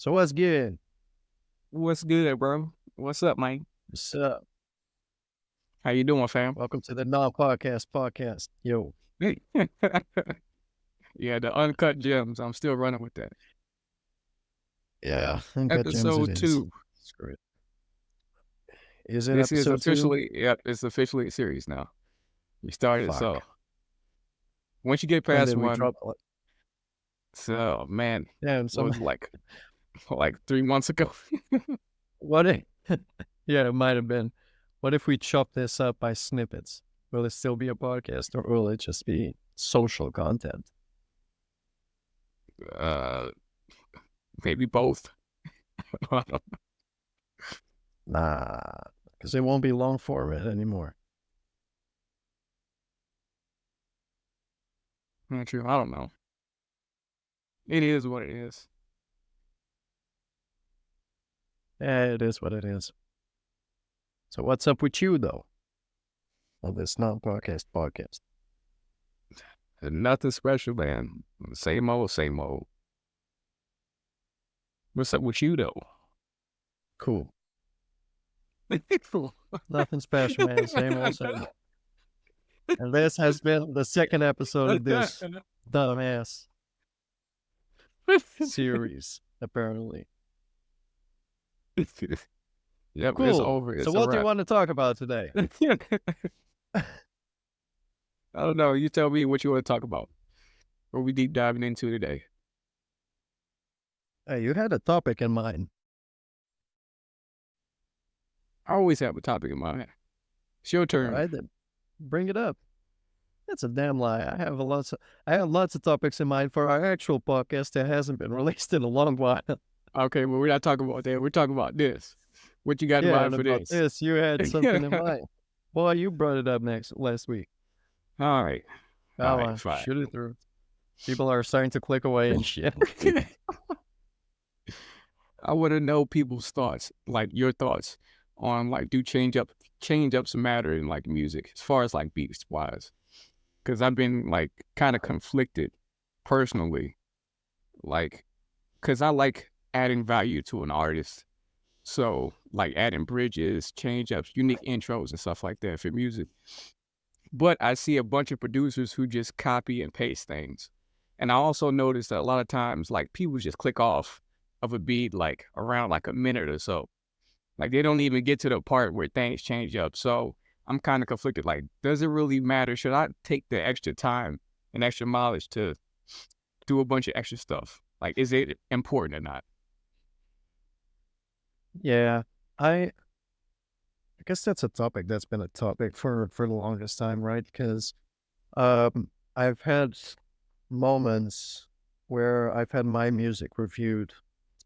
So what's good? What's good, bro? What's up, Mike? What's up? How you doing, fam? Welcome to the non-podcast podcast. Yo, Yeah, the Uncut Gems. I'm still running with that. yeah, Uncut Gems it Episode is. 2. Screw it. Is it This is episode 2? officially, yep, it's officially a series now. We started, Fuck. so once you get When past did we one, drop it? so man, Damn, what some was it like 3 months ago? what if yeah, it might have been. What if we chop this up by snippets? Will it still be a podcast or will it just be social content? uh, Maybe both. Nah, because it won't be long format anymore. Not true. I don't know. It is what it is. Yeah, it is what it is. So what's up with you though? On this non-podcast podcast. Nothing special, man. Same old, same old. What's up with you though? Cool. Nothing special, man. Same old, same. And this has been the second episode of this dumbass series, apparently. Yep, it's Cool. over. So It's a what do you wrap. want to talk about today? I don't know. You tell me what you want to talk about. What we deep diving into today. Hey, you had a topic in mind. I always have a topic in mind. It's your All turn. right, then bring it up. That's a damn lie. I have lots of topics in mind for our actual podcast that hasn't been released in a long while. Okay, well, we're not talking about that. We're talking about this. What you got in Yeah, mind and for about this? this, you had something in mind. Boy, you brought it up last week. All right. All right, fine. Shoot it through. People are starting to click away and shit. I want to know people's thoughts, like your thoughts on like do change ups matter in like music as far as like beats wise. Because I've been like kind of conflicted personally, like because I like adding value to an artist. So like adding bridges, change ups, unique intros and stuff like that for music. But I see a bunch of producers who just copy and paste things. And I also noticed that a lot of times like people just click off of a beat like around like a minute or so. Like they don't even get to the part where things change up. So I'm kind of conflicted. Like, does it really matter? Should I take the extra time and extra mileage to do a bunch of extra stuff? Like, is it important or not? Yeah, I guess that's a topic that's been a topic for the longest time, right? Because I've had moments where I've had my music reviewed,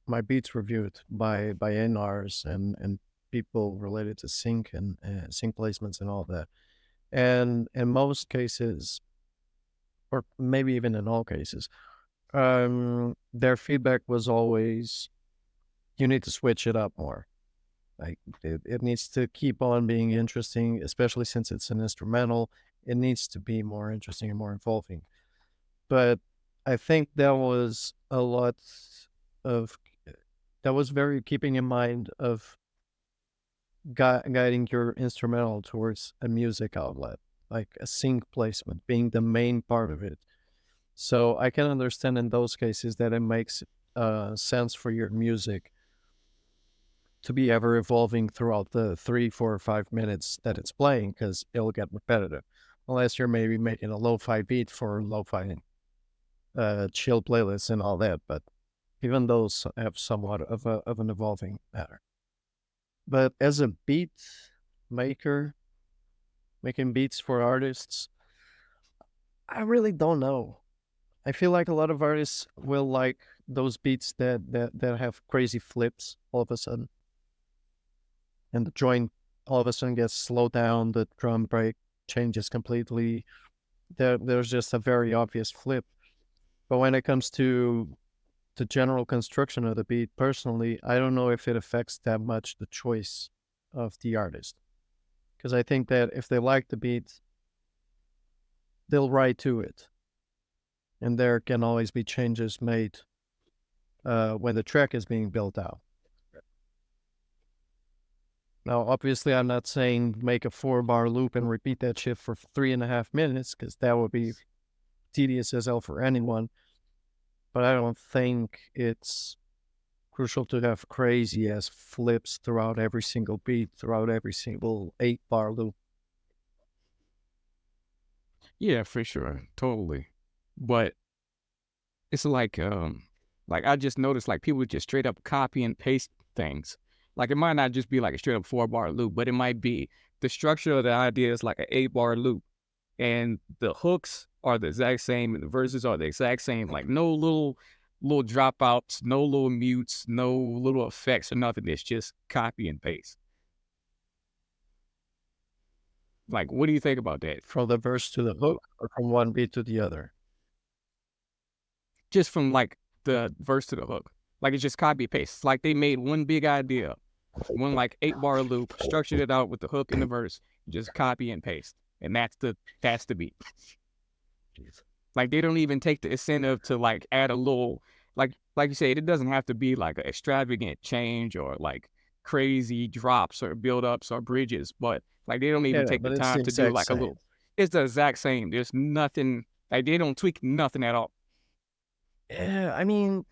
my beats reviewed by NRs and people related to sync and sync placements and all that. And in most cases, or maybe even in all cases, their feedback was always, you need to switch it up more. Like it needs to keep on being interesting, especially since it's an instrumental. It needs to be more interesting and more involving. But I think that was a lot of that was very keeping in mind of guiding your instrumental towards a music outlet, like a sync placement being the main part of it. So I can understand in those cases that it makes sense for your music to be ever evolving throughout the 3, 4, or 5 minutes that it's playing because it'll get repetitive. Unless you're maybe making a lo-fi beat for lo-fi chill playlists and all that, but even those have somewhat of an evolving matter. But as a beat maker, making beats for artists, I really don't know. I feel like a lot of artists will like those beats that have crazy flips all of a sudden, and the joint all of a sudden gets slowed down, the drum break changes completely. There's just a very obvious flip. But when it comes to the general construction of the beat, personally, I don't know if it affects that much the choice of the artist. Because I think that if they like the beat, they'll write to it. And there can always be changes made when the track is being built out. Now, obviously, I'm not saying make a 4-bar loop and repeat that shit for 3.5 minutes, because that would be tedious as hell for anyone. But I don't think it's crucial to have crazy ass flips throughout every single beat, throughout every single 8-bar loop. Yeah, for sure. Totally. But it's like I just noticed like people just straight up copy and paste things. Like it might not just be like a straight up 4-bar loop, but it might be the structure of the idea is like an 8-bar loop. And the hooks are the exact same and the verses are the exact same. Like no little dropouts, no little mutes, no little effects or nothing. It's just copy and paste. Like, what do you think about that? From the verse to the hook, or from one beat to the other? Just from like the verse to the hook. Like it's just copy paste. It's like they made one big idea, one like 8-bar loop, structured it out with the hook and the verse, just copy and paste. And that's the beat. Like they don't even take the incentive to like add a little like you said, it doesn't have to be like an extravagant change or like crazy drops or build ups or bridges, but like they don't even Yeah, take the but it's the time to do exact like a same. little it's the exact same. There's nothing like they don't tweak nothing at all. Yeah, I mean,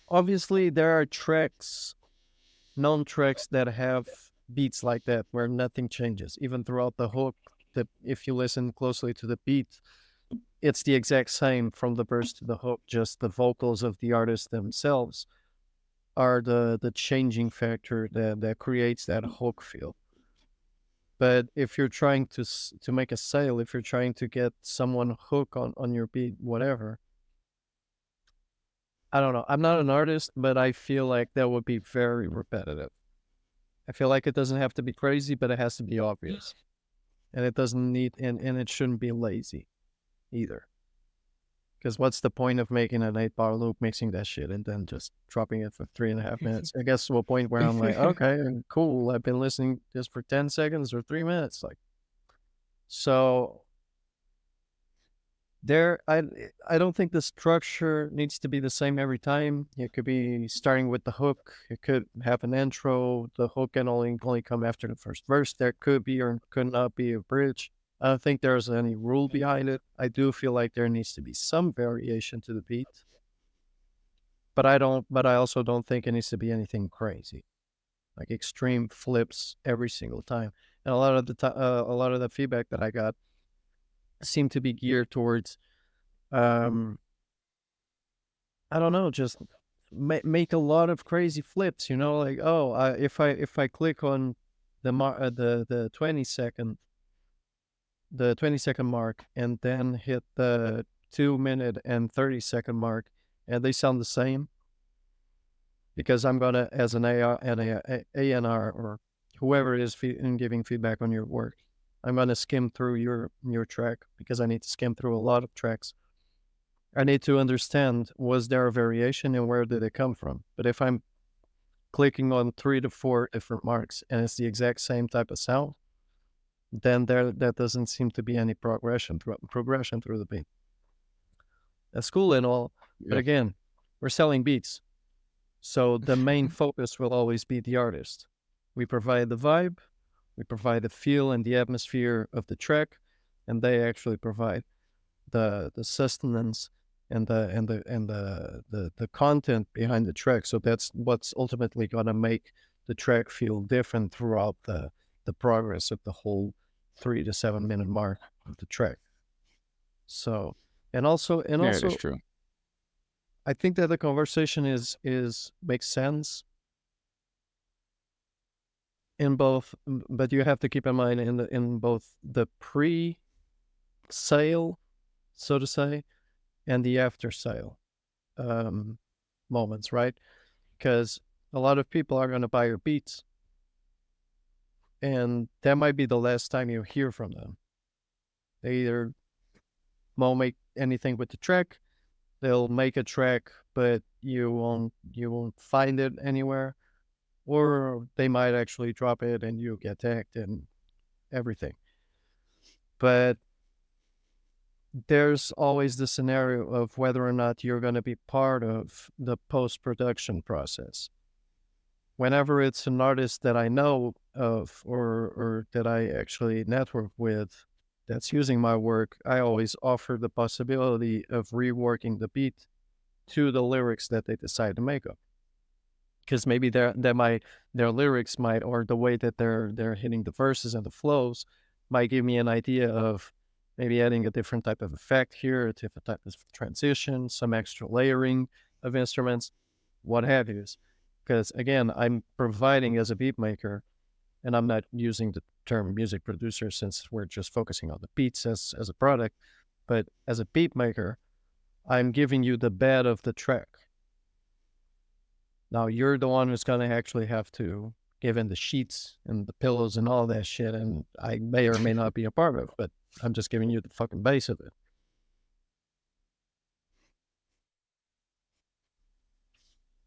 obviously there are tracks, known tracks that have beats like that where nothing changes, even throughout the hook. That if you listen closely to the beat, it's the exact same from the verse to the hook. Just the vocals of the artist themselves are the changing factor that creates that hook feel. But if you're trying to make a sale, if you're trying to get someone hook on your beat, whatever, I don't know. I'm not an artist, but I feel like that would be very repetitive. I feel like it doesn't have to be crazy, but it has to be obvious. And it doesn't need, and it shouldn't be lazy either. Because what's the point of making an 8-bar loop, mixing that shit, and then just dropping it for 3.5 minutes? I guess to a point where I'm like, okay, cool. I've been listening just for 10 seconds or 3 minutes. Like, so there, I don't think the structure needs to be the same every time. It could be starting with the hook. It could have an intro. The hook can only come after the first verse. There could be or could not be a bridge. I don't think there's any rule behind it. I do feel like there needs to be some variation to the beat, but I don't. But I also don't think it needs to be anything crazy, like extreme flips every single time. And a lot of the a lot of the feedback that I got seemed to be geared towards um I don't know, just make a lot of crazy flips, like, oh, if I click on the 20-second mark, and then hit the 2-minute and 30-second mark, and they sound the same, because I'm gonna, as an AR and A&R, or whoever it is giving feedback on your work, I'm gonna skim through your track, because I need to skim through a lot of tracks. I need to understand, was there a variation and where did it come from? But if I'm clicking on 3 to 4 different marks and it's the exact same type of sound, then that doesn't seem to be any progression through the beat. That's cool and all, but Yeah. again, we're selling beats, so the main focus will always be the artist. We provide the vibe, we provide the feel and the atmosphere of the track, and they actually provide the sustenance and the content behind the track. So that's what's ultimately gonna make the track feel different throughout the progress of the whole 3 to 7 minute mark of the track. So, and also and Yeah, that's also true. I think that the conversation is makes sense in both, but you have to keep in mind in both the pre sale, so to say, and the after sale um, moments, right? Because a lot of people are going to buy your beats, and that might be the last time you hear from them. They either won't make anything with the track, they'll make a track, but you won't find it anywhere, or they might actually drop it and you get tagged and everything. But there's always the scenario of whether or not you're going to be part of the post-production process. Whenever it's an artist that I know of, or that I actually network with that's using my work, I always offer the possibility of reworking the beat to the lyrics that they decide to make up. Because maybe their lyrics might, or the way that they're hitting the verses and the flows might give me an idea of maybe adding a different type of effect here, a different type of transition, some extra layering of instruments, what have you. Because again, I'm providing as a beat maker, and I'm not using the term music producer since we're just focusing on the beats as a product, but as a beat maker, I'm giving you the bed of the track. Now you're the one who's gonna actually have to give in the sheets and the pillows and all that shit, and I may or may not be a part of it, but I'm just giving you the fucking base of it.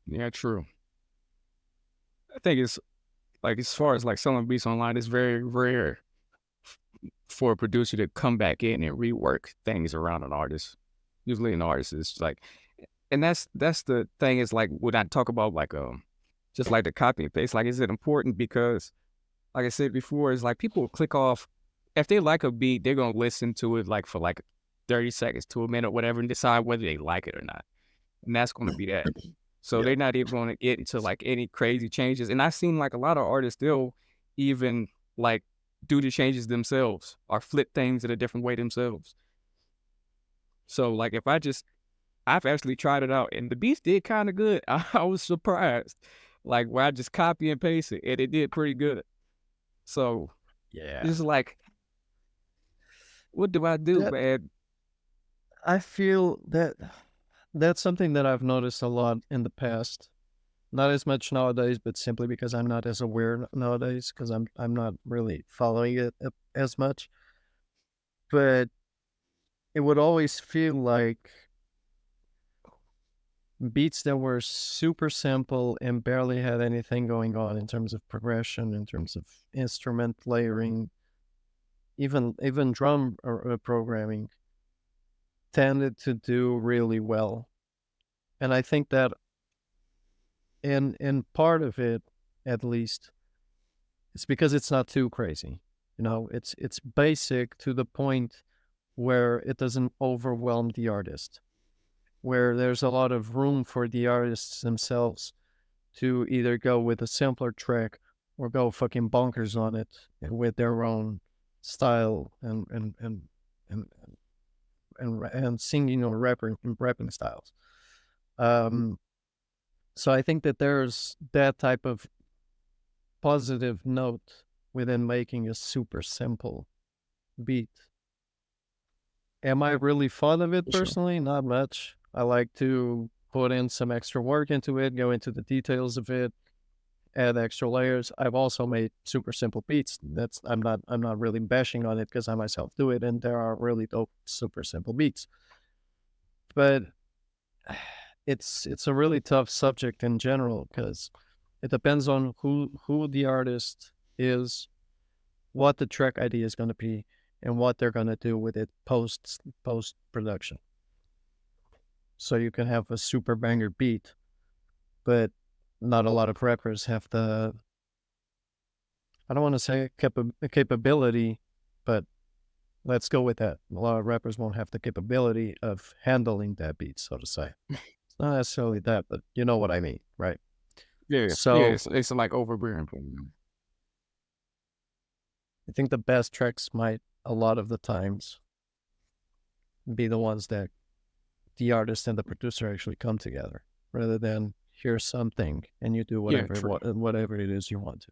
Yeah, true. I think it's like as far as like selling beats online, it's very rare for a producer to come back in and rework things around an artist. Usually an artist is like, and that's the thing is like when I talk about like just like the copy and paste, like is it important because like I said before, is like people will click off if they like a beat, they're gonna listen to it like for like 30 seconds to a minute, whatever, and decide whether they like it or not. And that's gonna be that. So Yeah. they're not even gonna get into like any crazy changes. And I've seen like a lot of artists they'll even like do the changes themselves or flip things in a different way themselves. So like if I've actually tried it out and the beats did kind of good. I was surprised. Like where I just copy and paste it and it did pretty good. So Yeah. it's like, what do I do, That man? I feel that that's something that I've noticed a lot in the past. Not as much nowadays, but simply because I'm not as aware nowadays, because I'm not really following it as much. But it would always feel like beats that were super simple and barely had anything going on in terms of progression, in terms of instrument layering, even drum programming tended to do really well. And I think that in part of it, at least, it's because it's not too crazy. You know, it's basic to the point where it doesn't overwhelm the artist, where there's a lot of room for the artists themselves to either go with a simpler track or go fucking bonkers on it with their own style and and singing or rapping styles. Um, so I think that there's that type of positive note within making a super simple beat. Am I really fond of it For sure. personally? Not much. I like to put in some extra work into it, go into the details of it, add extra layers. I've also made super simple beats. That's I'm not really bashing on it because I myself do it, and there are really dope super simple beats. But it's a really tough subject in general because it depends on who the artist is, what the track idea is going to be, and what they're going to do with it post production. So you can have a super banger beat, but not a lot of rappers have the, I don't want to say capability, but let's go with that. A lot of rappers won't have the capability of handling that beat, so to say. It's not necessarily that, but you know what I mean, right? Yeah, yeah, So it's like overbearing for me. I think the best tracks might a lot of the times be the ones that the artist and the producer actually come together, rather than here's something and you do Yeah, true. whatever it is you want to.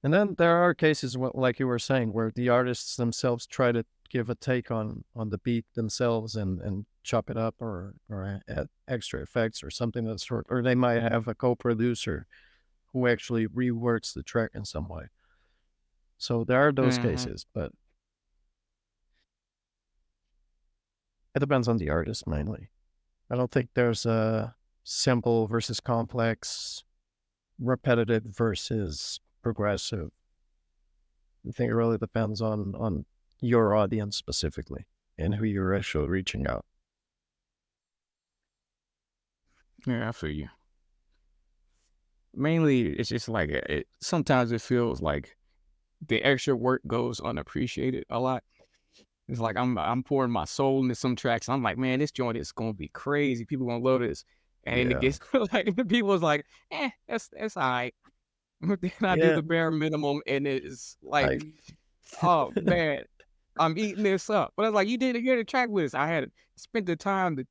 And then there are cases like you were saying, where the artists themselves try to give a take on the beat themselves and chop it up or add extra effects or something of the sort, or they might have a co-producer who actually reworks the track in some way. So there are those Mhm. cases, but it depends on the artist mainly. I don't think there's a simple versus complex, repetitive versus progressive. I think it really depends on your audience specifically and who you're actually reaching out. Yeah, I feel you. Mainly, it's just like sometimes it feels like the extra work goes unappreciated a lot. It's like I'm pouring my soul into some tracks. I'm like, man, this joint is gonna be crazy. People gonna love this, and then it Yeah. gets like the people's like, that's all right. Then I do Yeah. the bare minimum, and it's like, Like, oh man, I'm eating this up. But I was like, you didn't hear the track list. I had spent the time to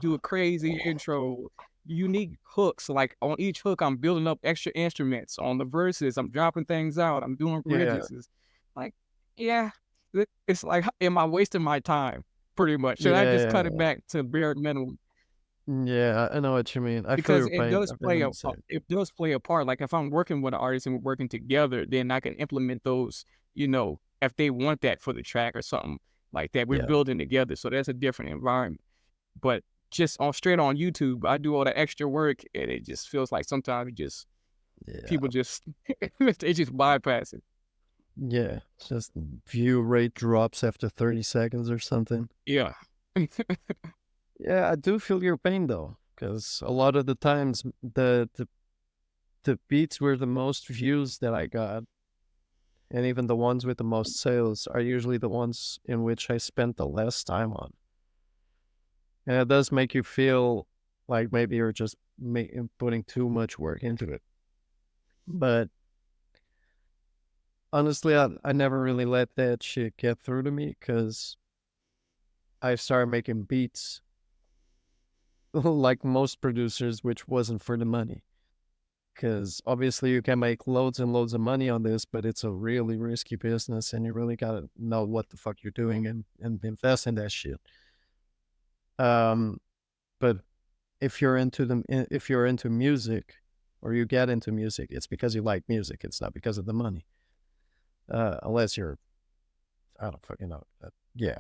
do a crazy intro, unique hooks. Like on each hook, I'm building up extra instruments. On the verses, I'm dropping things out. I'm doing yeah. bridges. It's like, yeah, it's like, am I wasting my time? Pretty much. Should I just cut it Yeah. back to bare minimum? Yeah. I know what you mean. I feel Because your pain. I've been in the same. it does play a part. Like if I'm working with an artist and we're working together, then I can implement those, if they want that for the track or something like that. We're Yeah. building together. So that's a different environment. But just on straight on YouTube, I do all the extra work and it just feels like sometimes Yeah. people just they just bypass it. Yeah. It's just view rate drops after 30 seconds or something. Yeah. Yeah, I do feel your pain though, because a lot of the times the beats were the most views that I got, and even the ones with the most sales are usually the ones in which I spent the less time on. And it does make you feel like maybe you're just putting too much work into it. But honestly, I never really let that shit get through to me because I started making beats like most producers, which wasn't for the money. Because obviously you can make loads and loads of money on this, but it's a really risky business and you really gotta know what the fuck you're doing and invest in that shit. But if you're into music or you get into music, it's because you like music. It's not because of the money. Unless you're, I don't fucking know. Yeah.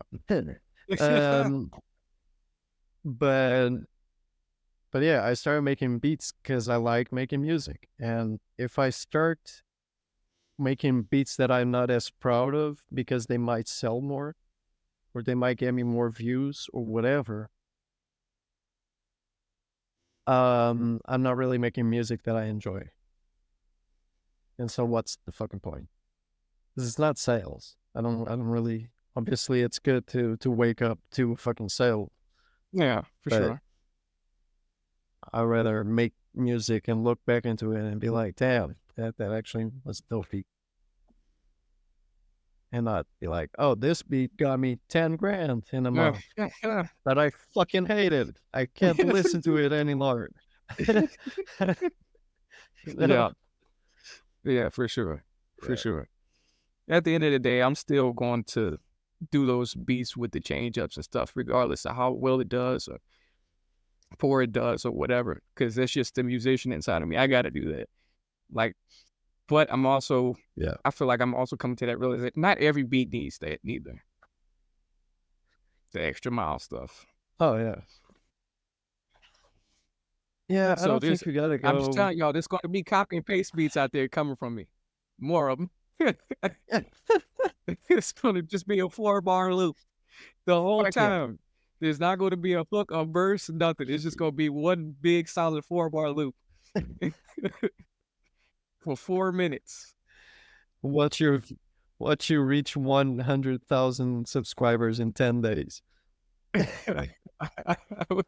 um, but yeah, I started making beats because I like making music. And if I start making beats that I'm not as proud of because they might sell more or they might get me more views or whatever, I'm not really making music that I enjoy. And so what's the fucking point? Because it's not sales. I don't really, obviously it's good to wake up to a fucking sale, Yeah, for but sure. I'd rather make music and look back into it and be like, damn, that actually was dopey. And not be like, oh, this beat got me 10 grand in a Yeah. month, but I fucking hate it. I can't listen to it any longer. You know? Yeah. Yeah, for sure. For Yeah. sure. At the end of the day, I'm still going to do those beats with the change ups and stuff, regardless of how well it does or poor it does or whatever, because that's just the musician inside of me. I got to do that. Like, but Yeah. I feel like I'm also coming to that realization. Not every beat needs that neither. The extra mile stuff. Oh, yeah. Yeah, I So don't think we gotta I'm just go. telling y'all, there's going to be copy and paste beats out there coming from me. More of them. It's going to just be a 4-bar loop the whole Fuck yeah. time. There's not going to be a hook, a verse, nothing. It's just going to be one big solid 4-bar loop for 4 minutes. Watch you reach 100,000 subscribers in 10 days. Wouldn't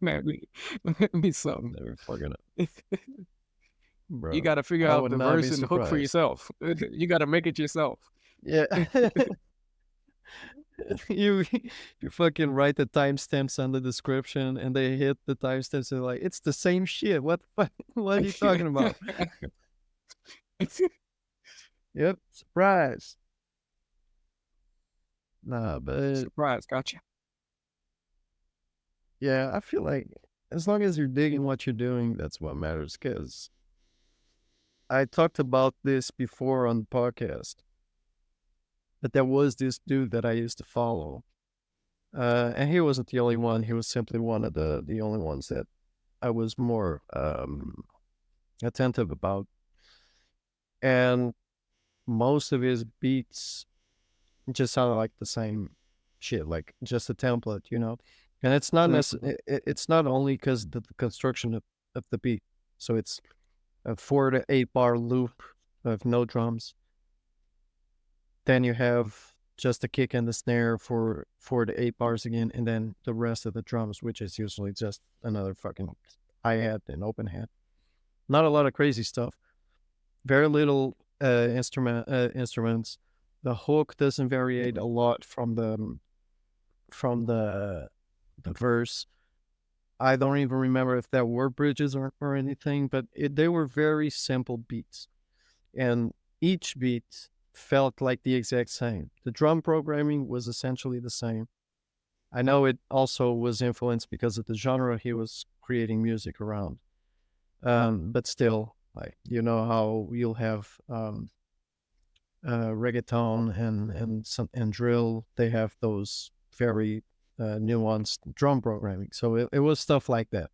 that be something? Never fucking up. Bro, You got to figure I out would the not verse be and the hook for surprised. yourself. You got to make it yourself. Yeah. you you fucking write the timestamps on the description and they hit the timestamps and like, it's the same shit. What the fuck? What are you talking about? Yep. Surprise. Nah, but Surprise, gotcha. yeah, I feel like as long as you're digging what you're doing, that's what matters. Because I talked about this before on the podcast, but there was this dude that I used to follow. And he wasn't the only one. He was simply one of the only ones that I was more attentive about. And most of his beats just sounded like the same. shit, like just a template, you know. And it's not Mhm. it's not only because the construction of the beat. So it's a 4 to 8 bar loop of no drums. Then you have just a kick and the snare for 4 to 8 bars again, and then the rest of the drums, which is usually just another fucking hi hat and open hat. Not a lot of crazy stuff. Very little instruments. The hook doesn't variate a lot from the verse. I don't even remember if there were bridges or anything, but they were very simple beats, and each beat felt like the exact same. The drum programming was essentially the same. I know it also was influenced because of the genre he was creating music around. But still, like you know how you'll have reggaeton and drill, they have those very nuanced drum programming. So it was stuff like that.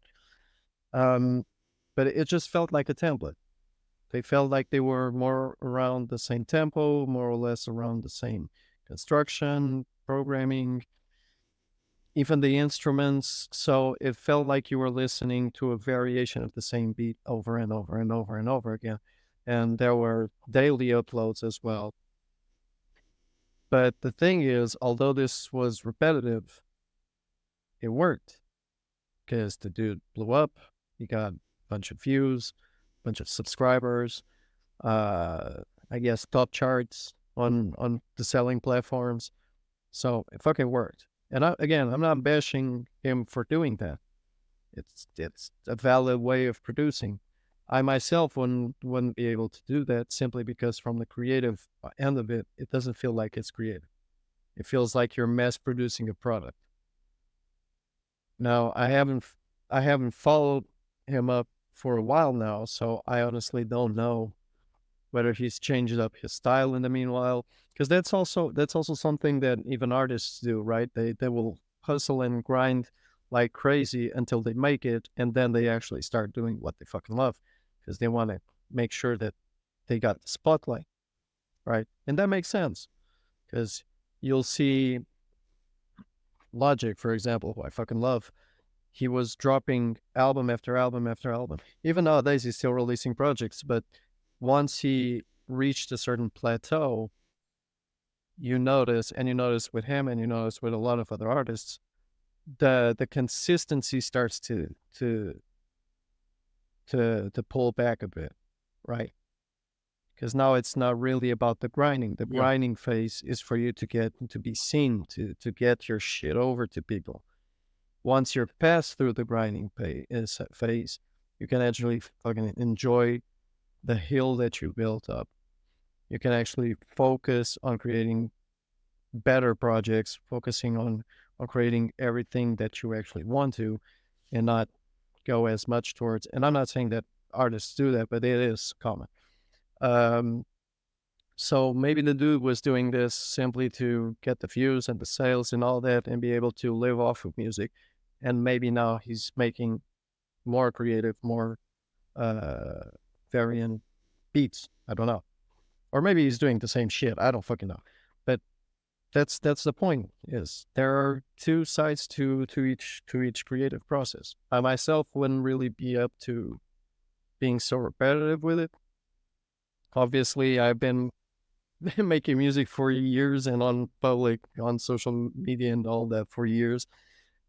Um, but it just felt like a template. They felt like they were more around the same tempo, more or less around the same construction, programming, even the instruments. So it felt like you were listening to a variation of the same beat over and over and over and over again. And there were daily uploads as well. But the thing is, although this was repetitive, it worked because the dude blew up. He got a bunch of views, a bunch of subscribers, uh, I guess top charts on the selling platforms. So it fucking worked. And again, I'm not bashing him for doing that. It's a valid way of producing. I myself wouldn't be able to do that simply because from the creative end of it, it doesn't feel like it's creative. It feels like you're mass producing a product. Now, I haven't followed him up for a while now, so I honestly don't know whether he's changed up his style in the meanwhile. Because that's also something that even artists do, right? They will hustle and grind like crazy until they make it, and then they actually start doing what they fucking love because they want to make sure that they got the spotlight, right? And that makes sense because you'll see Logic, for example, who I fucking love. He was dropping album after album after album. Even nowadays, he's still releasing projects, but once he reached a certain plateau, you notice with him, and you notice with a lot of other artists, the consistency starts to pull back a bit, right? Because now it's not really about the grinding. The Yeah. grinding phase is for you to be seen, to get your shit over to people. Once you're past through the grinding phase, you can actually fucking enjoy the hill that you built up. You can actually focus on creating better projects, focusing on creating everything that you actually want to, and not go as much towards. And I'm not saying that artists do that, but it is common. Um, so maybe the dude was doing this simply to get the views and the sales and all that, and be able to live off of music. And maybe now he's making more creative, more uh, variant beats. I don't know. Or maybe he's doing the same shit. I don't fucking know. But that's the point. Is there are two sides to each creative process. I myself wouldn't really be up to being so repetitive with it. Obviously, I've been making music for years and on social media and all that for years,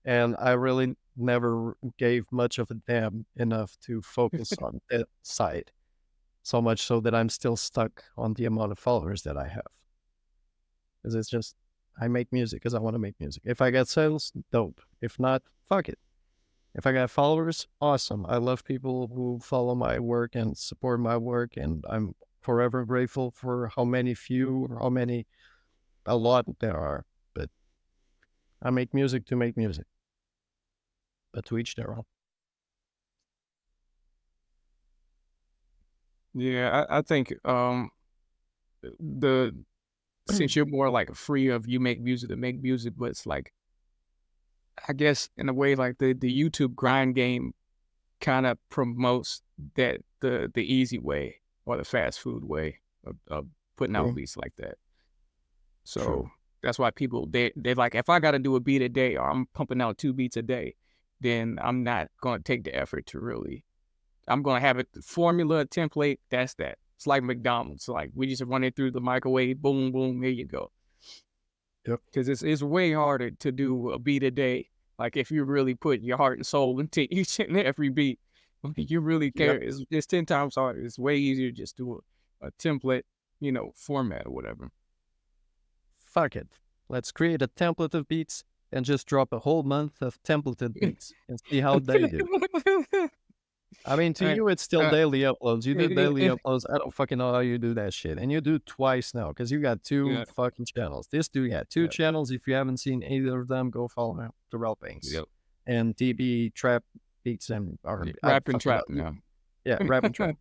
and I really never gave much of a damn enough to focus on that side. So much so that I'm still stuck on the amount of followers that I have. Because it's just, I make music because I want to make music. If I get sales, dope. If not, fuck it. If I got followers, awesome. I love people who follow my work and support my work, and I'm forever grateful for how many few or how many, a lot there are. But I make music to make music, but to each their own. Yeah, I think the since you're more like free of you make music to make music, but it's like I guess in a way like the YouTube grind game kind of promotes that the easy way or the fast food way of putting out True, beats like that. So true. That's why people they're like, if I got to do a beat a day or I'm pumping out 2 beats a day, then I'm not going to take the effort to really. I'm going to have a formula, a template. That's that. It's like McDonald's. Like we just run it through the microwave. Boom, boom. Here you go. Yep. Because it's way harder to do a beat a day. Like if you really put your heart and soul into each and every beat, you really care. Yep. It's 10 times harder. It's way easier just do a template, format or whatever. Fuck it. Let's create a template of beats and just drop a whole month of templated beats and see how they do. I mean, to you, it's still daily uploads. You do daily uploads. I don't fucking know how you do that shit. And you do twice now because you got two fucking channels. This dude got two channels. If you haven't seen either of them, go follow him. Wherelse Banks. Yep. And DB Trap Beats and R&B. Rap and Trap now. Yeah, Rap and Trap.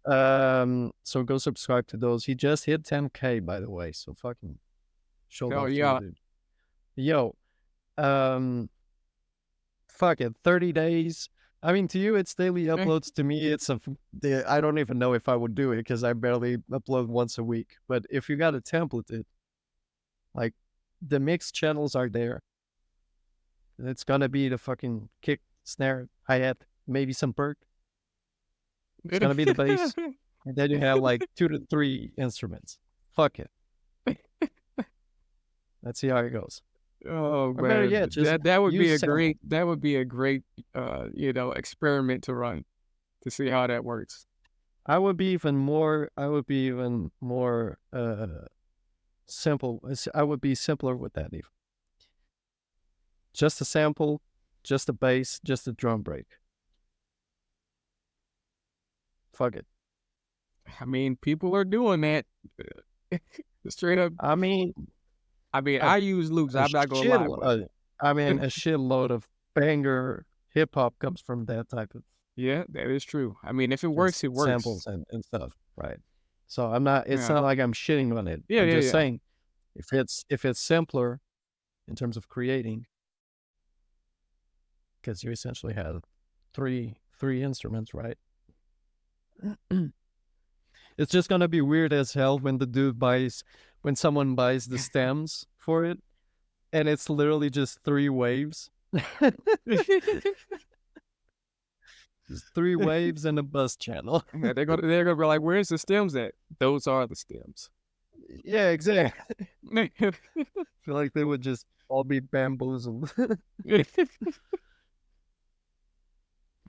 So go subscribe to those. He just hit 10K, by the way. So fucking show love to the dude. Yo, fuck it, 30 days. I mean, to you, it's daily uploads. To me, it's I don't even know if I would do it because I barely upload once a week. But if you got it templated, like the mixed channels are there. It's gonna be the fucking kick, snare, hi-hat, maybe some perk. It's gonna be the bass. And then you have like 2 to 3 instruments. Fuck it. Let's see how it goes. Oh man, that would be a great experiment to run to see how that works. I would be even more simple. I would be simpler with that even. Just a sample, just a bass, just a drum break. Fuck it. I mean, people are doing that. Straight up. I mean, I use loops. I'm not gonna lie. I mean, a shitload of banger hip hop comes from that type of. Yeah, that is true. I mean, if it works, it works. Samples and stuff, right? So I'm not. It's not like I'm shitting on it. I'm just saying, if it's simpler, in terms of creating, because you essentially have three instruments, right? It's just gonna be weird as hell when when someone buys the stems for it, and it's literally just 3 waves. Just 3 waves and a bus channel. Yeah, they're gonna be like, "Where's the stems at?" Those are the stems. Yeah, exactly. I feel like they would just all be bamboozled.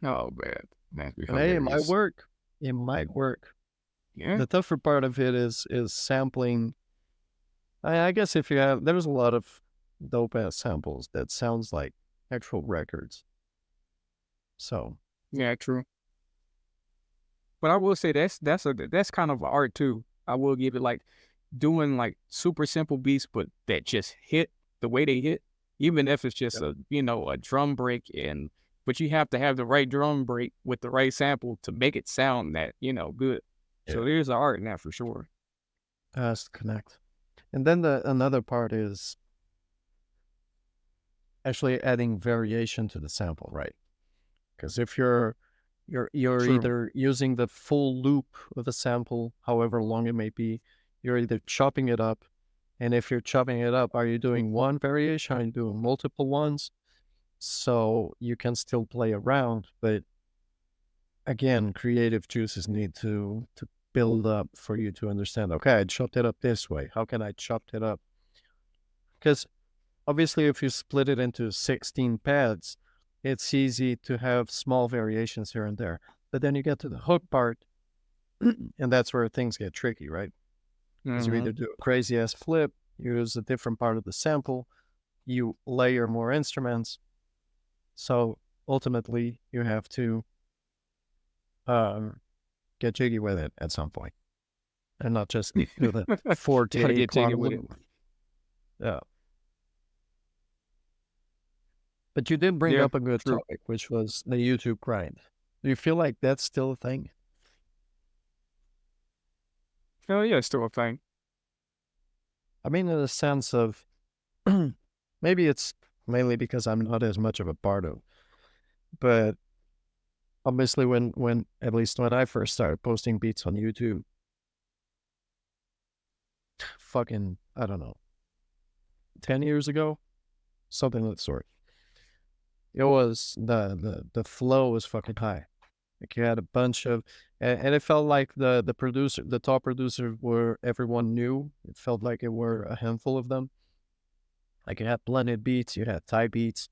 Oh man, hey, it might work. It might work. Yeah. The tougher part of it is sampling. I guess there's a lot of dope ass samples that sounds like actual records. So yeah, true. But I will say that's kind of art too. I will give it like doing like super simple beats, but that just hit the way they hit, even if it's just a drum break but you have to have the right drum break with the right sample to make it sound that good. Yeah. So there's an art in that for sure. Has to connect. And then another part is actually adding variation to the sample, right? Because if you're True. Either using the full loop of a sample, however long it may be, you're either chopping it up, and if you're chopping it up, are you doing one variation? Are you doing multiple ones? So you can still play around, but again, creative juices need to build up for you to understand, okay, I chopped it up this way. How can I chop it up? Because obviously if you split it into 16 pads, it's easy to have small variations here and there. But then you get to the hook part, and that's where things get tricky, right? Because you either do a crazy-ass flip, you use a different part of the sample, you layer more instruments. So ultimately, you have to get jiggy with it at some point, and not just do the 4 to 8 jiggy with it. Yeah. But you did bring up a good topic, which was the YouTube grind. Do you feel like that's still a thing? Oh yeah, it's still a thing. I mean, in the sense of maybe it's mainly because I'm not as much of a part of, but obviously when at least when I first started posting beats on YouTube, fucking, I don't know, 10 years ago, something of the sort. It was the flow was fucking high. Like you had a bunch of, and it felt like the top producers were everyone knew. It felt like it were a handful of them. Like you had Blended Beats, you had Thai Beats,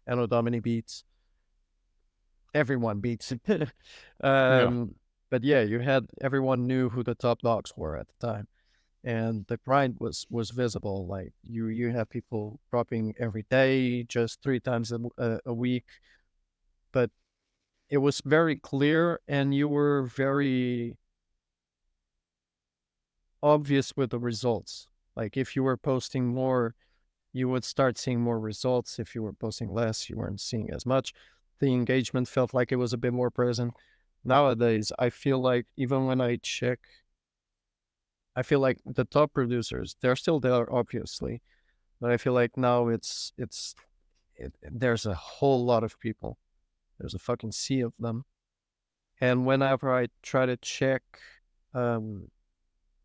Anno Domini Beats, everyone beats. Yeah. um, but yeah, you had everyone knew who the top dogs were at the time, and the grind was visible. Like you have people dropping every day, just 3 times a week, but it was very clear, and you were very obvious with the results. Like if you were posting more, you would start seeing more results. If you were posting less, you weren't seeing as much. The engagement felt like it was a bit more present. Nowadays, I feel like even when I check, I feel like the top producers, they're still there, obviously, but I feel like now there's a whole lot of people. There's a fucking sea of them. And whenever I try to check um,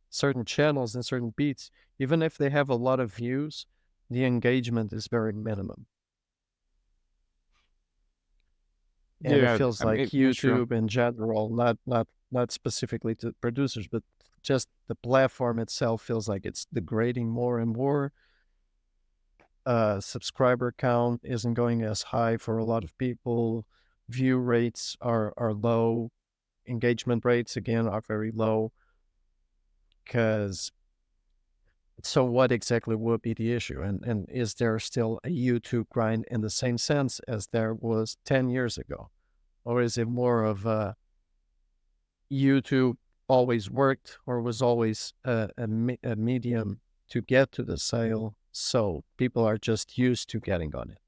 certain channels and certain beats, even if they have a lot of views, the engagement is very minimum. And it Yeah. feels I mean, like that's true. YouTube in general, not specifically to producers, but just the platform itself feels like it's degrading more and more. Subscriber count isn't going as high for a lot of people. View rates are low. Engagement rates again are very low. Because so what exactly would be the issue? And is there still a YouTube grind in the same sense as there was 10 years ago? Or is it more of a YouTube always worked or was always a medium to get to the sale? So people are just used to getting on it.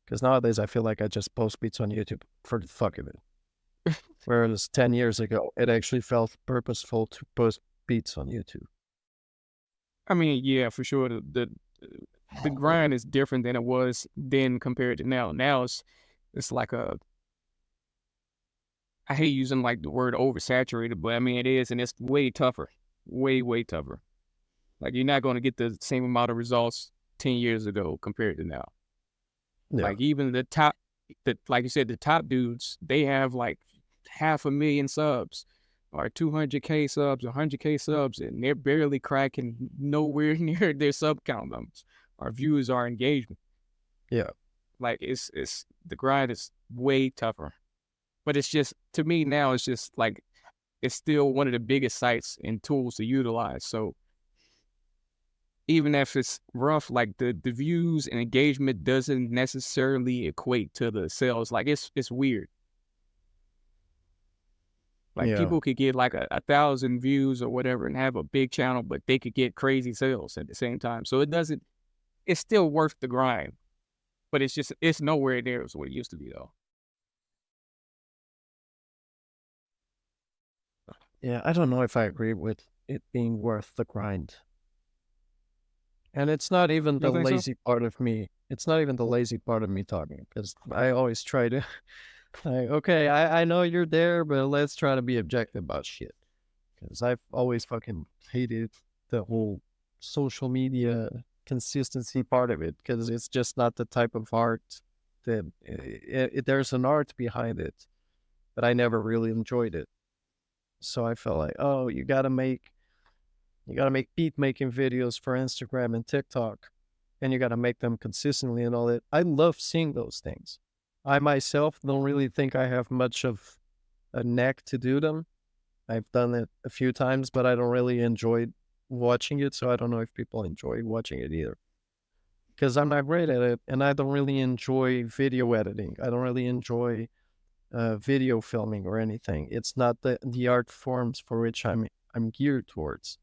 Because nowadays I feel like I just post beats on YouTube for the fuck of it. Whereas 10 years ago, it actually felt purposeful to post beats on YouTube. I mean, yeah, for sure. The grind is different than it was then compared to now. Now it's like a, I hate using like the word oversaturated, but I mean it is, and it's way tougher, way tougher. Like you're not going to get the same amount of results 10 years ago compared to now. Yeah. Like even the top, the like you said, the top dudes, they have like 500,000 subs, or 200K subs, 100K subs, and they're barely cracking nowhere near their sub count numbers. Our views, our engagement. Yeah. Like it's the grind is way tougher. But it's just, to me now, it's just like it's still one of the biggest sites and tools to utilize. So even if it's rough, like the views and engagement doesn't necessarily equate to the sales. Like it's weird. Like Yeah. people could get like a 1,000 views or whatever and have a big channel, but they could get crazy sales at the same time. So it doesn't. It's still worth the grind, but it's nowhere near as what it used to be though. Yeah. I don't know if I agree with it being worth the grind. And it's not even You the don't think so? lazy part of me. It's not even the lazy part of me talking because I always try to, like, okay, I know you're there, but let's try to be objective about shit. Because I've always fucking hated the whole social media consistency part of it because it's just not the type of art that there's an art behind it, but I never really enjoyed it. So I felt like, oh, you gotta make beat making videos for Instagram and TikTok, and you gotta make them consistently and all that. I love seeing those things. I myself don't really think I have much of a knack to do them. I've done it a few times, but I don't really enjoy watching it, so I don't know if people enjoy watching it either. Because I'm not great at it, and I don't really enjoy video editing. I don't really enjoy video filming or anything. It's not the art forms for which I'm geared towards.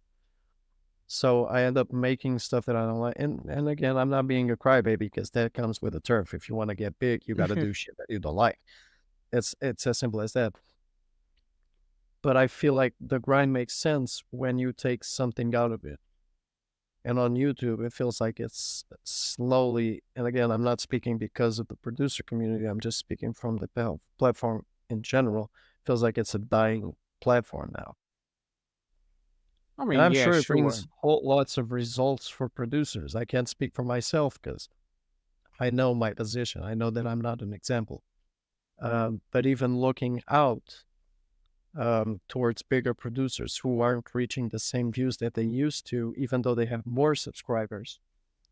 So I end up making stuff that I don't like. And again, I'm not being a crybaby because that comes with a turf. If you want to get big, you got to do shit that you don't like. It's as simple as that. But I feel like the grind makes sense when you take something out of it. And on YouTube, it feels like it's slowly. And again, I'm not speaking because of the producer community. I'm just speaking from the platform in general. Feels like it's a dying platform now. I And mean, I'm yeah, sure it sure. brings whole lots of results for producers. I can't speak for myself because I know my position. I know that I'm not an example. But even looking out towards bigger producers who aren't reaching the same views that they used to, even though they have more subscribers.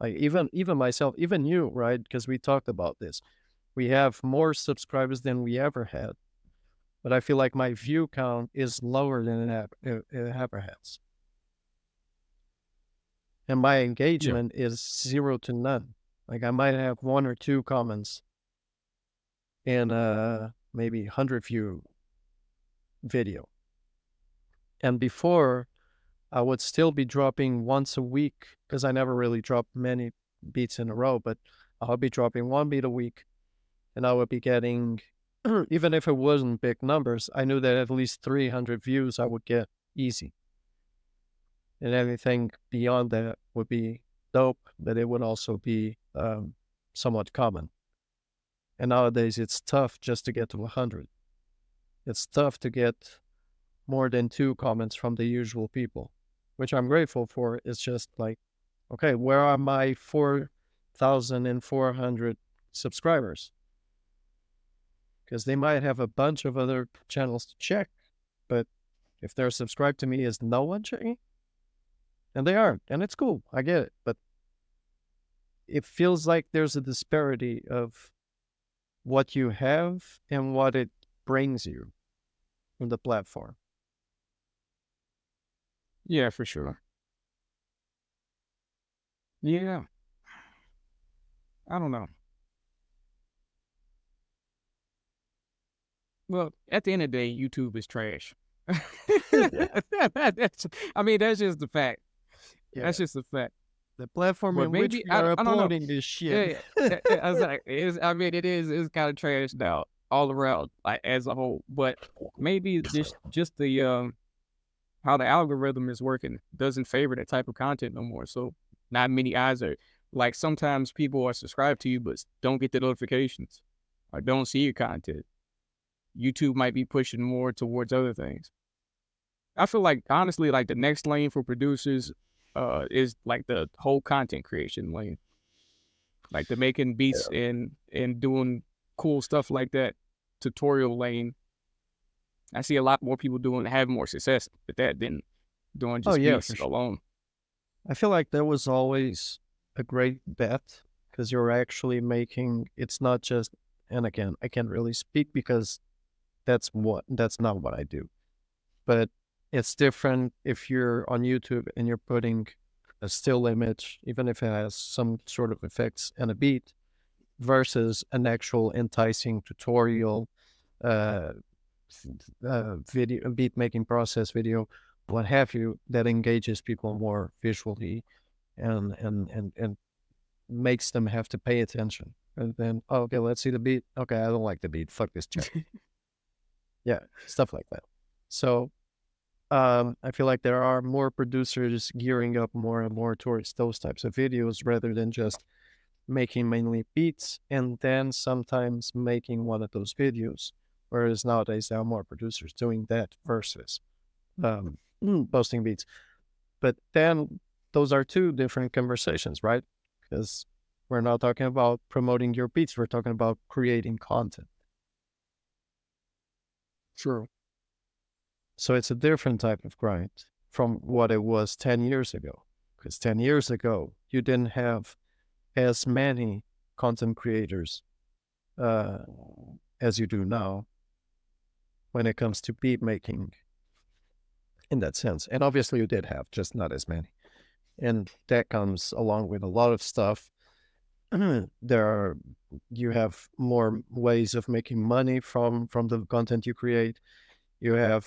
Like even myself, even you, right? Because we talked about this. We have more subscribers than we ever had, but I feel like my view count is lower than it ever has, and my Yeah. engagement is zero to none. Like I might have one or two comments in maybe 100 view video, and before I would still be dropping once a week because I never really dropped many beats in a row, but I'll be dropping one beat a week and I would be getting, even if it wasn't big numbers, I knew that at least 300 views I would get easy. And anything beyond that would be dope, but it would also be somewhat common. And nowadays it's tough just to get to 100. It's tough to get more than two comments from the usual people, which I'm grateful for. It's just like, okay, where are my 4,400 subscribers? Because they might have a bunch of other channels to check, but if they're subscribed to me, is no one checking? And they aren't, and it's cool. I get it, but it feels like there's a disparity of what you have and what it brings you from the platform. Yeah, for sure. Yeah. I don't know. Well, at the end of the day, YouTube is trash. Yeah, That's, I mean, that's just the fact. yeah. That's just the fact. The platform But in which maybe we are I don't know. uploading this shit. Yeah, I was like, I mean, it's kind of trash now all around, like as a whole. But maybe just the how the algorithm is working doesn't favor that type of content no more. So not many eyes are like sometimes people are subscribed to you but don't get the notifications or don't see your content. YouTube might be pushing more towards other things. I feel like honestly, like the next lane for producers is like the whole content creation lane. Like the making beats and doing cool stuff like that. Tutorial lane. I see a lot more people doing have more success with that than doing Oh just yeah, beats for sure. alone. I feel like that was always a great bet because you're actually making it's not just, and again, I can't really speak because that's not what I do. But it's different if you're on YouTube and you're putting a still image, even if it has some sort of effects and a beat, versus an actual enticing tutorial, uh, video, beat making process video, what have you, that engages people more visually and makes them have to pay attention. And then, oh, okay, let's see the beat. Okay, I don't like the beat. Fuck this check. Yeah, stuff like that. So I feel like there are more producers gearing up more and more towards those types of videos rather than just making mainly beats and then sometimes making one of those videos. Whereas nowadays there are more producers doing that versus um, posting beats. But then those are two different conversations, right? Because we're not talking about promoting your beats, we're talking about creating content. True. So it's a different type of grind from what it was 10 years ago. Because 10 years ago, you didn't have as many content creators uh, as you do now when it comes to beat making in that sense. And obviously, you did have, just not as many. And that comes along with a lot of stuff. There are you have more ways of making money from the content you create. You have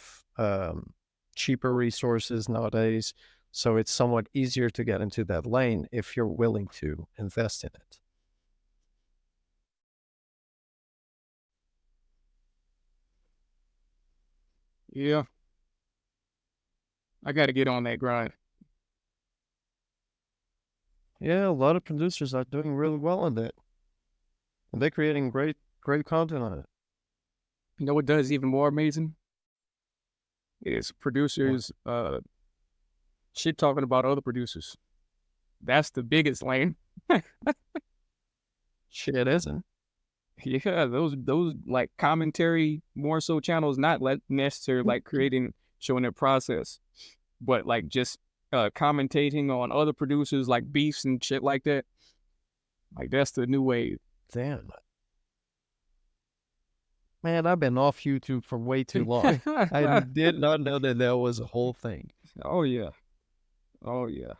cheaper resources nowadays, so it's somewhat easier to get into that lane if you're willing to invest in it. Yeah. I got to get on that grind. Yeah, a lot of producers are doing really well on that, and they're creating great content on it. You know what does even more amazing is What? producers shit talking about other producers. That's the biggest lane. Shit isn't. Yeah, those like commentary more so channels, not necessarily like creating showing their process, but like just commentating on other producers like beefs and shit like that. Like that's the new wave. Damn. Man, I've been off YouTube for way too long. I did not know that that was a whole thing. Oh yeah. Oh yeah.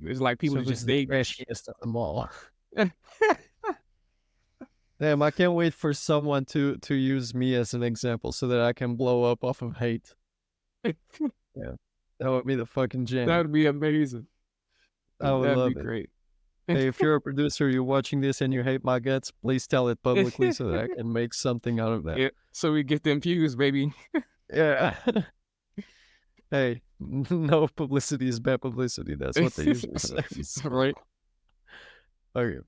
It's like people So just it's the they trashiest of them all. Damn, I can't wait for someone to use me as an example so that I can blow up off of hate. Yeah, that would be the fucking that jam. would be amazing. I would That'd be love it. great. Hey, if you're a producer, you're watching this and you hate my guts, please tell it publicly so that I can make something out of that. Yeah, so we get them views, baby. Yeah. Hey, no publicity is bad publicity. That's what they usually say. So, Right? okay.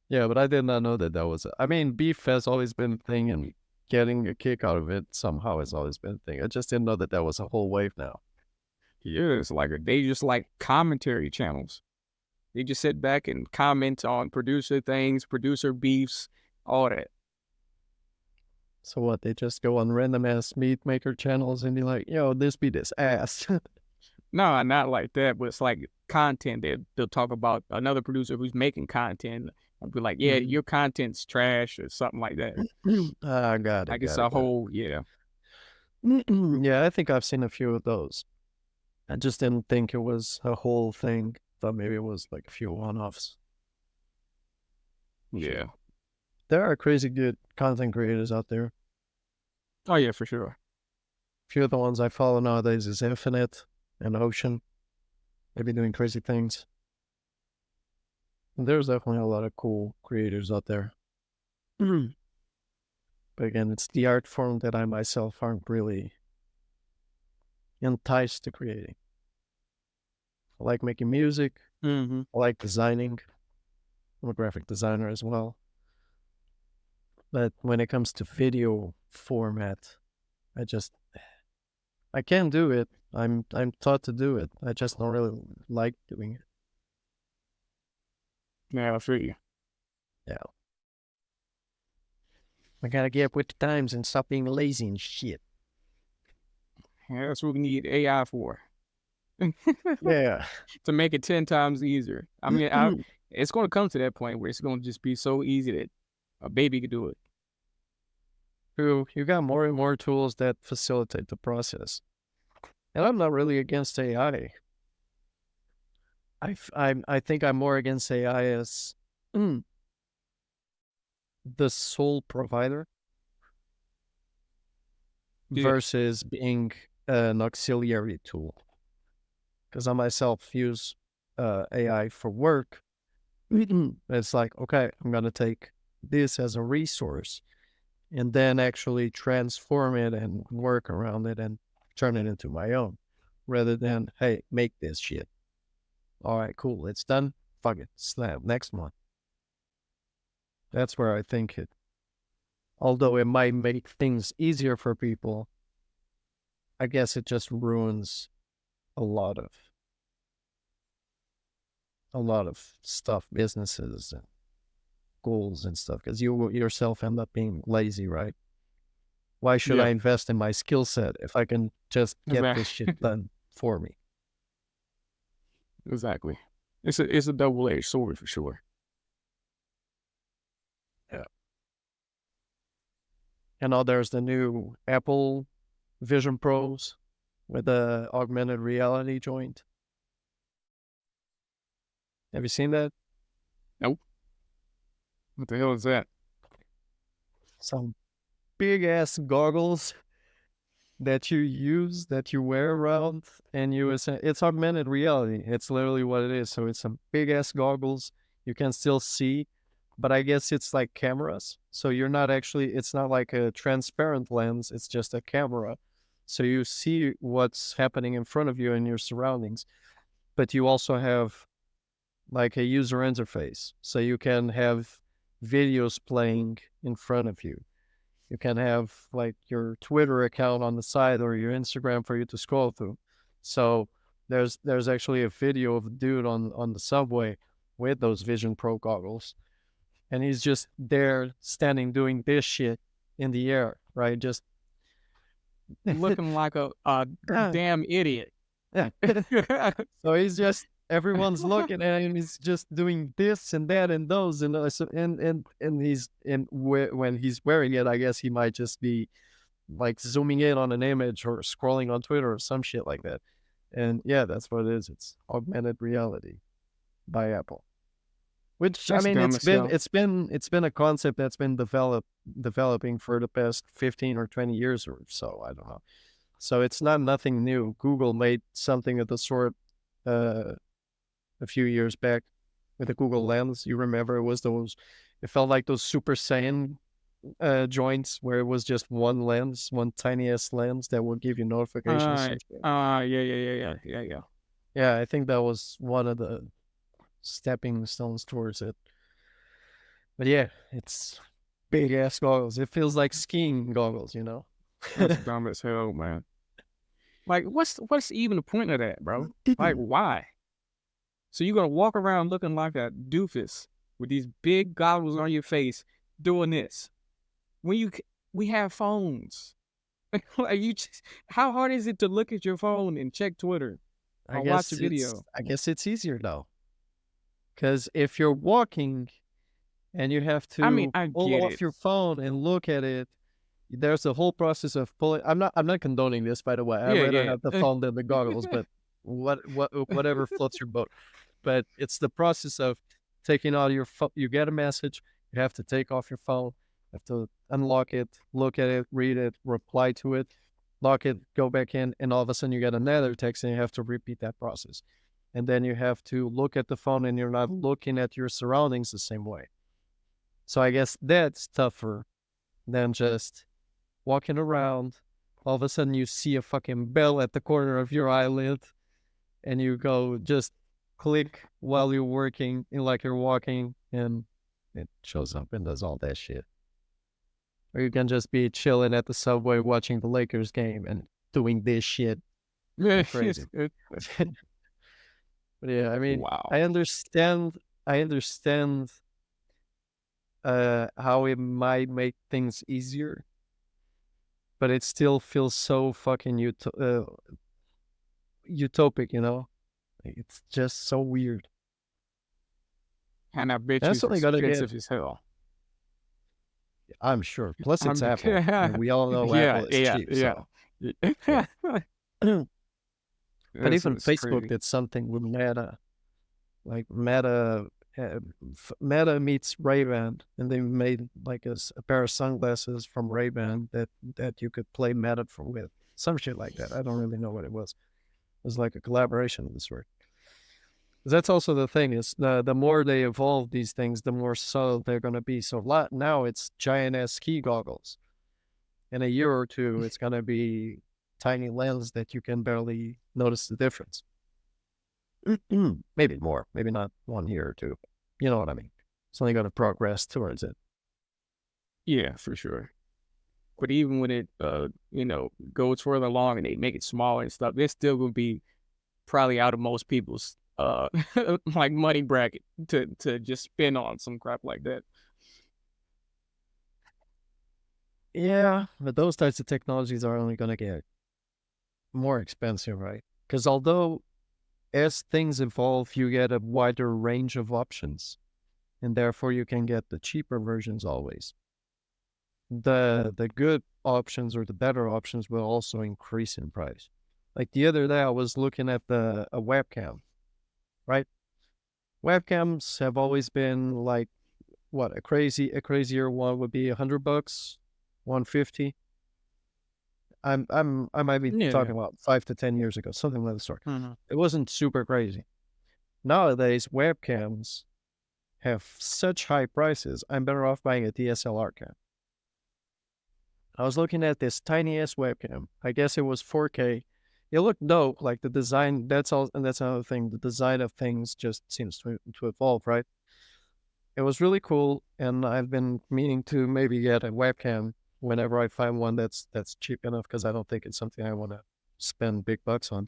Yeah, but I did not know that that was. I mean, beef has always been a thing, and getting a kick out of it somehow has always been a thing. I just didn't know that that was a whole wave now. Yeah, it's like they just like commentary channels. They just sit back and comment on producer things, producer beefs, all that. So what? They just go on random ass meat maker channels and be like, "Yo, this beat is ass." No, not like that, but it's like content that they'll talk about another producer who's making content. I'll be like, yeah, Mhm. your content's trash or something like that. Ah, got it. Like it's Got a it. Got whole, yeah. it. Yeah, I think I've seen a few of those. I just didn't think it was a whole thing. Thought maybe it was like a few one-offs. Yeah. There are crazy good content creators out there. Oh yeah, for sure. A few of the ones I follow nowadays is Infinite and Ocean. They be doing crazy things. And there's definitely a lot of cool creators out there. But again, it's the art form that I myself aren't really enticed to creating. I like making music. Mm-hmm. I like designing. I'm a graphic designer as well. But when it comes to video format, I can do it. I'm taught to do it. I just don't really like doing it. Yeah, I feel you. Yeah. I gotta get up with the times and stop being lazy and shit. Yeah, that's what we need AI for. Yeah. To make it 10 times easier. I mean, it's going to come to that point where it's going to just be so easy that a baby could do it. True. You got more and more tools that facilitate the process. And I'm not really against AI. I think I'm more against AI as the sole provider Yeah. versus being an auxiliary tool. Because I myself use AI for work. It's like, okay, I'm going to take this as a resource and then actually transform it and work around it and turn it into my own rather than, hey, make this shit. All right, cool. It's done. Fuck it. Slam. Next one. That's where I think it, although it might make things easier for people, I guess it just ruins a lot of stuff, businesses and goals and stuff, because you yourself end up being lazy, right? Why should Yeah. I invest in my skill set if I can just get Exactly. this shit done for me? Exactly. It's a double-edged sword for sure. Yeah. And now there's the new Apple Vision Pros with the augmented reality joint. Have you seen that? Nope. What the hell is that? Some big ass goggles that you wear around, and it's augmented reality. It's literally what it is. So it's some big ass goggles you can still see, but I guess it's like cameras. So you're not actually, it's not like a transparent lens, it's just a camera. So you see what's happening in front of you in your surroundings, but you also have like a user interface. So you can have videos playing in front of you. You can have like your Twitter account on the side or your Instagram for you to scroll through. So There's actually a video of a dude on the subway with those Vision Pro goggles, and he's just there standing doing this shit in the air, right? Just Looking like a damn idiot. yeah. So he's just everyone's looking at him. He's just doing this and that and those and he's when he's wearing it, I guess he might just be like zooming in on an image or scrolling on Twitter or some shit like that. And yeah, that's what it is. It's augmented reality by Apple. Which I That's mean, dumb as hell. it's been a concept that's been developing for the past 15 or 20 years or so. I don't know. So it's not nothing new. Google made something of the sort uh, a few years back with the Google Lens. You remember it was those, it felt like those Super Saiyan joints where it was just one lens, one tiniest lens that would give you notifications. Yeah, yeah, yeah, yeah, yeah, yeah. Yeah, I think that was one of the stepping stones towards it. But yeah, it's big ass goggles. It feels like skiing goggles, you know? That's dumb as hell, man. Like, what's even the point of that, bro? Like, why? So you're gonna walk around looking like a doofus with these big goggles on your face doing this when we have phones. Like you just, how hard is it to look at your phone and check Twitter or watch a video? I guess it's easier though. Because if you're walking and you have I mean, to I pull get off it. your phone and look at it, there's a whole process of pulling. I'm not condoning this, by the way. I'd Yeah, rather yeah. have the phone than the goggles, but whatever floats your boat. But it's the process of taking out your phone. You get a message, you have to take off your phone, you have to unlock it, look at it, read it, reply to it, lock it, go back in, and all of a sudden you get another text and you have to repeat that process. And then you have to look at the phone and you're not looking at your surroundings the same way. So I guess that's tougher than just walking around. All of a sudden you see a fucking bell at the corner of your eyelid and you go just click while you're working, like you're walking, and it shows up and does all that shit. Or you can just be chilling at the subway watching the Lakers game and doing this shit. Yeah, Crazy. But yeah, I mean, wow. I understand how it might make things easier, but it still feels so fucking utopic, you know? It's just so weird. And I bet you That's it's only gonna get, expensive as hell. I'm sure. Plus, it's I'm Apple, and we all know yeah, Apple is yeah, cheap. yeah. So yeah. But even That's Facebook crazy. did something with Meta, like Meta meets Ray-Ban, and they made like a pair of sunglasses from Ray-Ban that you could play Meta for with some shit like that. I don't really know what it was. It was like a collaboration of the sort. That's also the thing is the more they evolve these things, the more subtle they're going to be. So now it's giant ass ski goggles. In a year or two, it's going to be tiny lens that you can barely notice the difference. Maybe more, maybe not 1 year or two. You know what I mean? It's only going to progress towards it. Yeah, for sure. But even when it goes further along and they make it smaller and stuff, it's still gonna be probably out of most people's like money bracket to just spend on some crap like that. Yeah, but those types of technologies are only going to get more expensive, right? Because although as things evolve, you get a wider range of options, and therefore you can get the cheaper versions always. The good options or the better options will also increase in price. Like the other day, I was looking at a webcam, right? Webcams have always been like what a crazier one would be $100, 150. I might be Yeah. talking about 5 to 10 years ago, something like the sort. Mhm. It wasn't super crazy. Nowadays, webcams have such high prices. I'm better off buying a DSLR cam. I was looking at this tiny ass webcam. I guess it was 4K. It looked dope. Like the design. That's all, and that's another thing. The design of things just seems to evolve, right? It was really cool, and I've been meaning to maybe get a webcam whenever I find one that's cheap enough because I don't think it's something I want to spend big bucks on.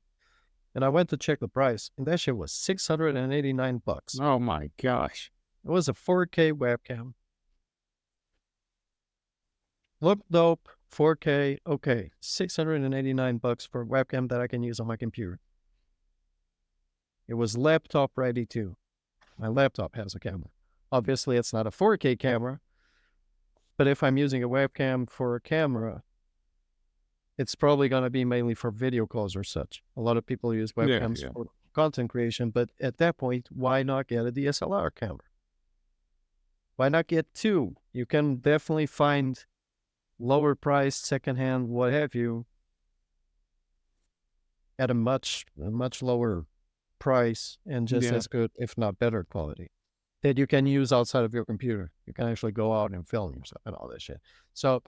And I went to check the price, and that shit was $689. Oh my gosh. It was a 4K webcam. Looked dope, 4K, okay. $689 for a webcam that I can use on my computer. It was laptop ready too. My laptop has a camera. Obviously, it's not a 4K camera, but if I'm using a webcam for a camera, it's probably going to be mainly for video calls or such. A lot of people use webcams for content creation, but at that point, why not get a DSLR camera? Why not get two? You can definitely find lower priced, secondhand, what have you, at a much lower price and just as good, if not better quality, that you can use outside of your computer. You can actually go out and film yourself and all that shit. So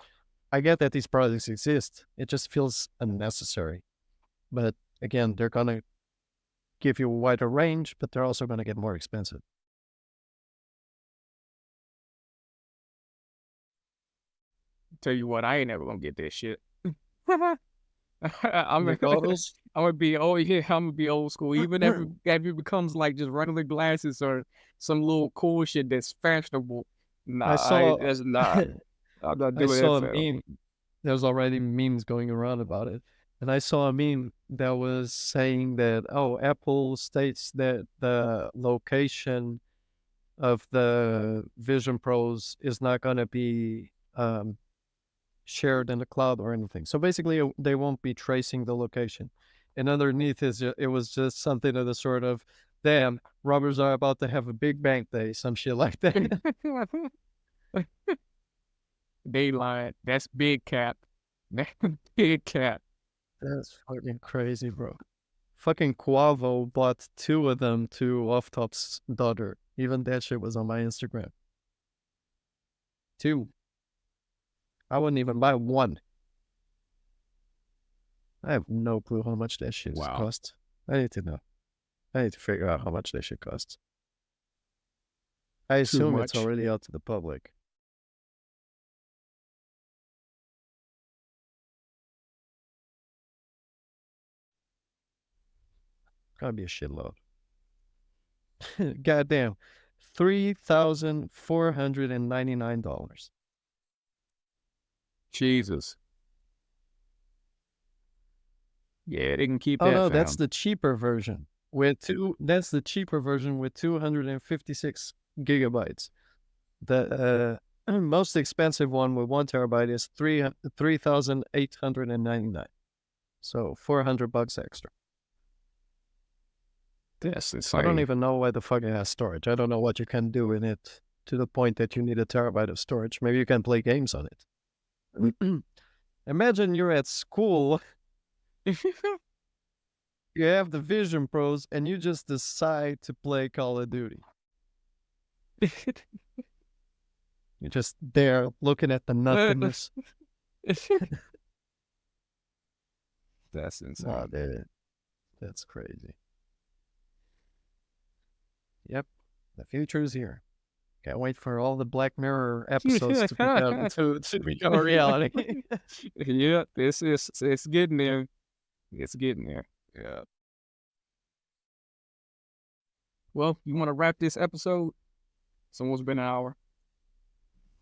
I get that these products exist. It just feels unnecessary. But again, they're going to give you a wider range, but they're also going to get more expensive. Tell you what, I ain't never gonna get that shit. I'm gonna be old school. Even if it becomes like just regular glasses or some little cool shit that's fashionable. Nah, that's not. I'm not doing I saw that. a meme. There's already memes going around about it. And I saw a meme that was saying that, Apple states that the location of the Vision Pros is not going to be shared in the cloud or anything. So basically, they won't be tracing the location. And underneath it was just something of the sort of, damn, robbers are about to have a big bank day, some shit like that. They lied. That's big cap. Big cap. That's fucking crazy, bro. Fucking Quavo bought two of them to Off Top's daughter. Even that shit was on my Instagram. Two. I wouldn't even buy one. I have no clue how much that shit costs. I need to know. I need to figure out how much that shit costs. I assume it's already out to the public. Gotta be a shitload. Goddamn. $3,499. Jesus. Yeah, they can keep that. Oh no, that's the cheaper version. That's the cheaper version with 256 gigabytes. The most expensive one with 1 terabyte is $3,899. So $400 extra. That's insane. I don't even know why the fuck it has storage. I don't know what you can do in it to the point that you need a terabyte of storage. Maybe you can play games on it. Imagine you're at school. You have the Vision Pros and you just decide to play Call of Duty. You're just there looking at the nothingness. That's insane. Oh, dude. That's crazy. Yep. The future is here. Can't wait for all the Black Mirror episodes to become a reality. Yeah, it's getting there. It's getting there. Yeah. Well, you want to wrap this episode? It's almost been an hour.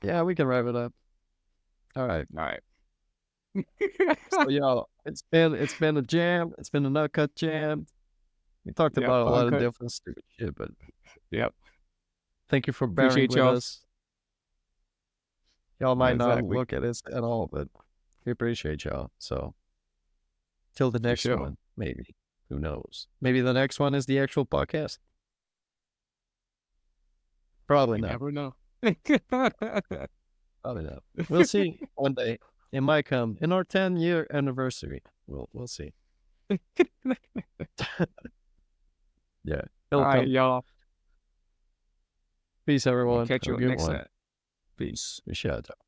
Yeah, we can wrap it up. All right. So y'all, it's been a jam. It's been an Uncut jam. We talked about a lot of different stupid shit, but thank you for bearing with us. Y'all might not look at us at all, but we appreciate y'all. So till the next one, maybe. Who knows? Maybe the next one is the actual podcast. Probably not. Never know. Probably not. We'll see one day. It might come in our 10-year anniversary. We'll see. Yeah. All right, y'all. Peace, everyone. Catch you next time. Peace. Shout out.